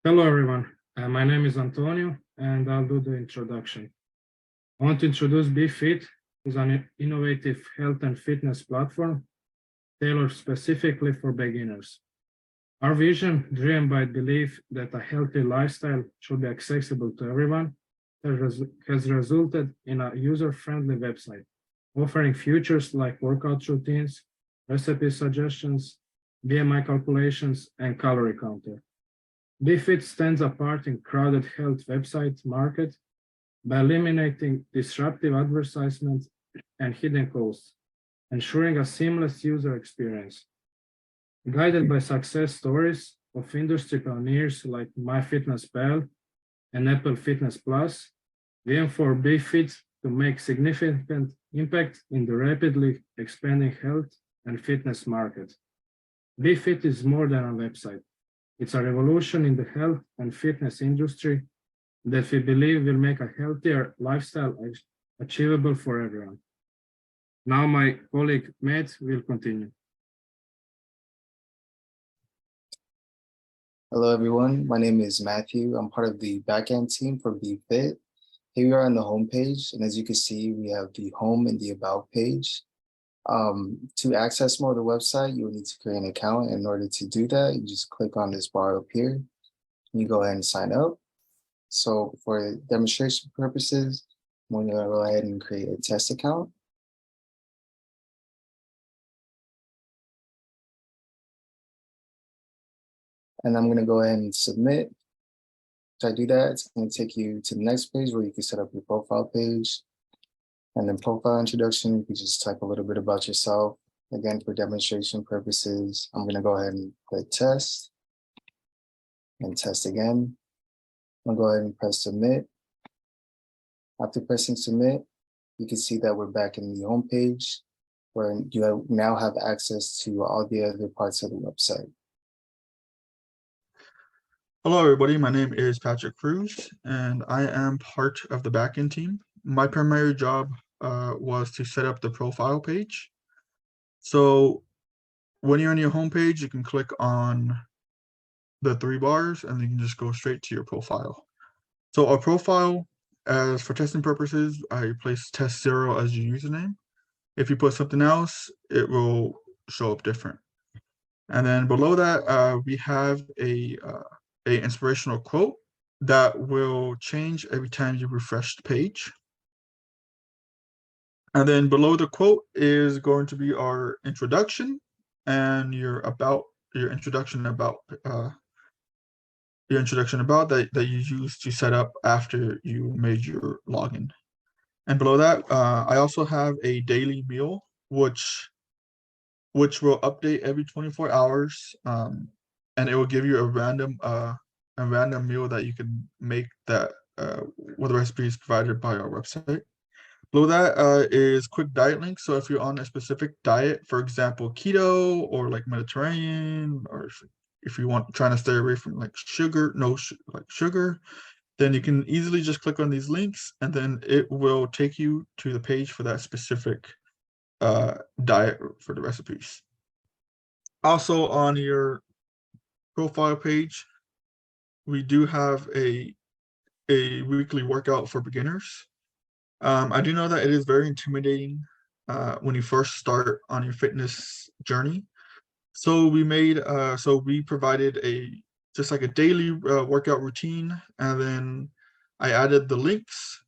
Hello, everyone. My name is Antonio, and I'll do the introduction. I want to introduce BeFIT, which is an innovative health and fitness platform tailored specifically for beginners. Our vision, driven by belief that a healthy lifestyle should be accessible to everyone, has resulted in a user-friendly website, offering features like workout routines, recipe suggestions, BMI calculations, and calorie counter. BeFIT stands apart in crowded health website market by eliminating disruptive advertisements and hidden costs, ensuring a seamless user experience. Guided by success stories of industry pioneers like MyFitnessPal and Apple Fitness Plus, we aim for BeFIT to make significant impact in the rapidly expanding health and fitness market. BeFIT is more than a website. It's a revolution in the health and fitness industry that we believe will make a healthier lifestyle achievable for everyone. Now my colleague Matt will continue. Hello, everyone. My name is Matthew. I'm part of the backend team for BeFIT. Here we are on the home page, and as you can see, we have the home and the about page. To access more of the website, you will need to create an account. In order to do that, you just click on this bar up here, and you go ahead and sign up. So for demonstration purposes, I'm going to go ahead and create a test account. And I'm going to go ahead and submit. After I do that, it's going to take you to the next page where you can set up your profile page. And then profile introduction, you can just type a little bit about yourself. Again, for demonstration purposes, I'm going to go ahead and click test and test again. I'm going to go ahead and press submit. After pressing submit, you can see that we're back in the home page where you now have access to all the other parts of the website. Hello, everybody. My name is Patrick Cruz, and I am part of the backend team. My primary job was to set up the profile page. So when you're on your home page, you can click on the three bars, and you can just go straight to your profile. So our profile, as for testing purposes, I place test 0 as your username. If you put something else, it will show up different. And then below that, we have a inspirational quote that will change every time you refresh the page. And then below the quote is going to be our introduction and your introduction about that you use to set up after you made your login. And below that, I also have a daily meal, which will update every 24 hours, and it will give you a random meal that you can make that with the recipes provided by our website. Below that is quick diet links. So if you're on a specific diet, for example, keto or like Mediterranean, or if you want trying to stay away from like sugar, then you can easily just click on these links, and then it will take you to the page for that specific diet for the recipes. Also on your profile page, we do have a weekly workout for beginners. I do know that it is very intimidating when you first start on your fitness journey. So we provided just like a daily workout routine, and then I added the links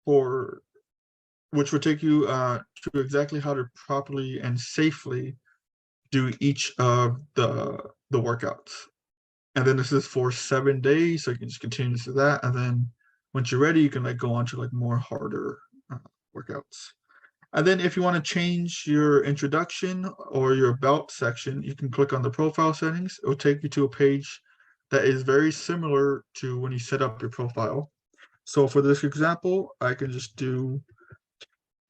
which will take you to exactly how to properly and safely do each of the workouts. And then this is for 7 days, so you can just continue to that, and then once you're ready, you can like go on to like more harder workouts. And then if you want to change your introduction or your about section, you can click on the profile settings. It will take you to a page that is very similar to when you set up your profile. So for this example, I can just do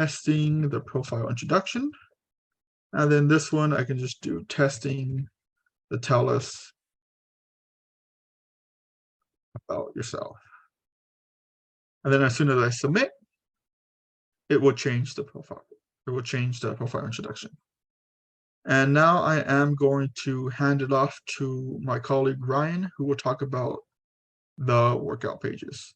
testing the profile introduction. And then this one, I can just do testing the tell us about yourself. And then as soon as I submit, it will change the profile. It will change the profile introduction. And now I am going to hand it off to my colleague Ryan, who will talk about the workout pages.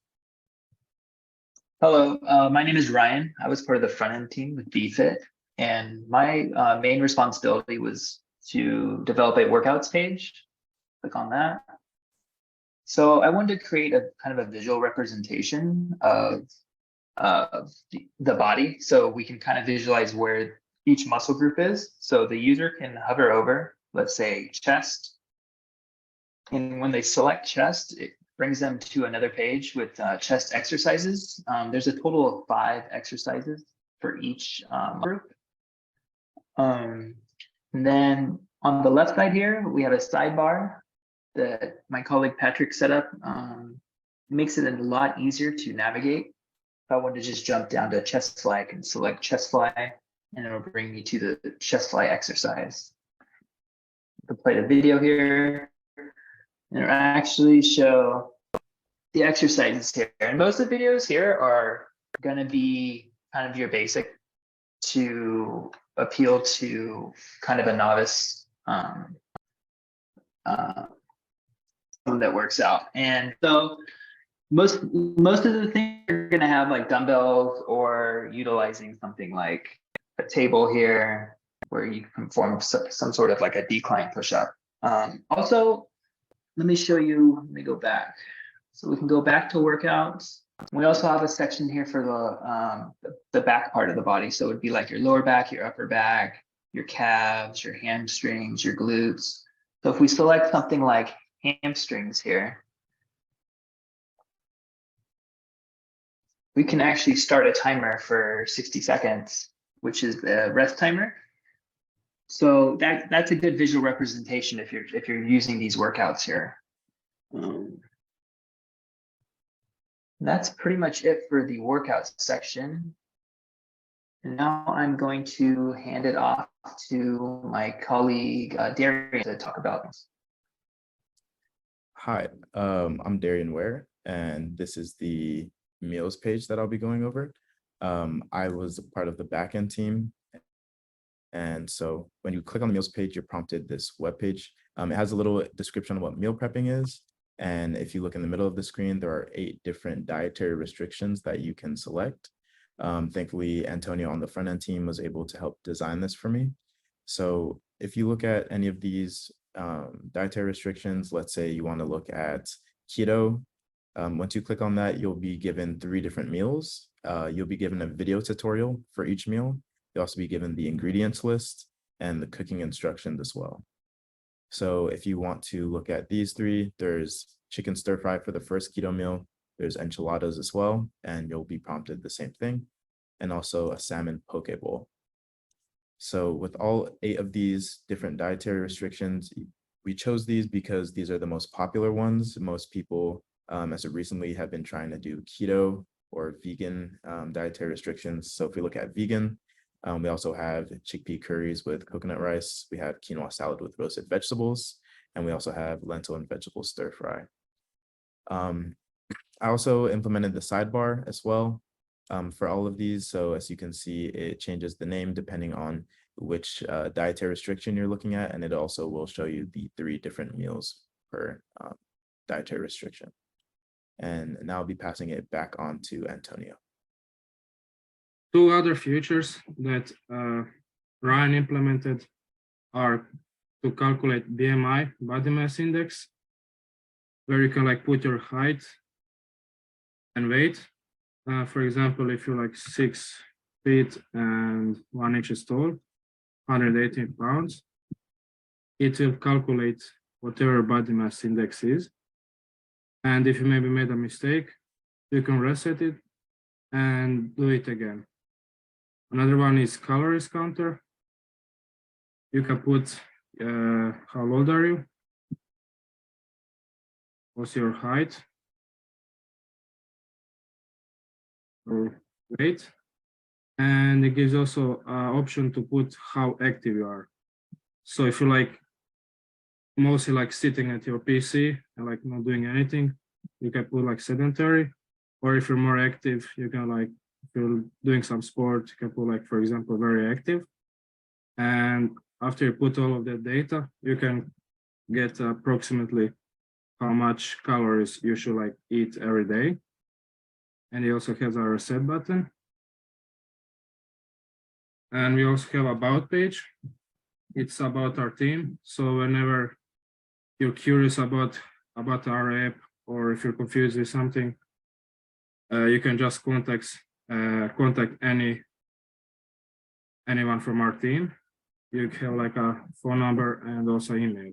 Hello, my name is Ryan. I was part of the front end team with BeFIT, and my main responsibility was to develop a workouts page. Click on that. So I wanted to create a kind of a visual representation of the body, so we can kind of visualize where each muscle group is. So the user can hover over, let's say, chest, and when they select chest, it brings them to another page with chest exercises. There's a total of 5 exercises for each group. And then on the left side here, we have a sidebar that my colleague Patrick set up. Makes it a lot easier to navigate. If I want to just jump down to chest fly, I can select chest fly, and it'll bring me to the chest fly exercise. I can play the video here. And it'll actually show the exercises here. And most of the videos here are going to be kind of your basic to appeal to kind of a novice someone that works out. And so most of the things are going to have like dumbbells or utilizing something like a table here where you can perform some sort of like a decline push-up. Also, let me show you, let me go back. So we can go back to workouts. We also have a section here for the back part of the body. So it would be like your lower back, your upper back, your calves, your hamstrings, your glutes. So if we select something like hamstrings here, we can actually start a timer for 60 seconds, which is the rest timer. So that's a good visual representation if you're using these workouts here. That's pretty much it for the workout section. And now I'm going to hand it off to my colleague Darian to talk about this. Hi, I'm Darian Ware, and this is the meals page that I'll be going over. I was a part of the backend team. And so when you click on the meals page, you're prompted this web page. It has a little description of what meal prepping is. And if you look in the middle of the screen, there are 8 different dietary restrictions that you can select. Thankfully, Antonio on the front end team was able to help design this for me. So if you look at any of these dietary restrictions, let's say you want to look at keto, once you click on that, you'll be given 3 different meals. You'll be given a video tutorial for each meal. You'll also be given the ingredients list and the cooking instructions as well. So if you want to look at these 3, there's chicken stir fry for the first keto meal. There's enchiladas as well, and you'll be prompted the same thing, and also a salmon poke bowl. So with all 8 of these different dietary restrictions, we chose these because these are the most popular ones. Most people, as of recently, have been trying to do keto or vegan dietary restrictions. So if we look at vegan, we also have chickpea curries with coconut rice. We have quinoa salad with roasted vegetables, and we also have lentil and vegetable stir fry. I also implemented the sidebar as well for all of these. So as you can see, it changes the name depending on which dietary restriction you're looking at, and it also will show you the 3 different meals per dietary restriction. And now I'll be passing it back on to Antonio. 2 other features that Ryan implemented are to calculate BMI, body mass index, where you can like put your height and weight. For example, if you're like 6 feet and 1 inch tall, 118 pounds, it will calculate whatever body mass index is. And if you maybe made a mistake, you can reset it and do it again. Another one is calories counter. You can put how old are you? What's your height or weight? And it gives also an option to put how active you are. So if you like mostly like sitting at your PC and like not doing anything, you can put like sedentary. Or if you're more active, you can like, if you're doing some sport, you can put like, for example, very active. And after you put all of that data, you can get approximately how much calories you should like eat every day. And he also has a reset button. And we also have about page. It's about our team. So whenever you're curious about our app, or if you're confused with something, you can just contact anyone from our team. You have like a phone number and also email.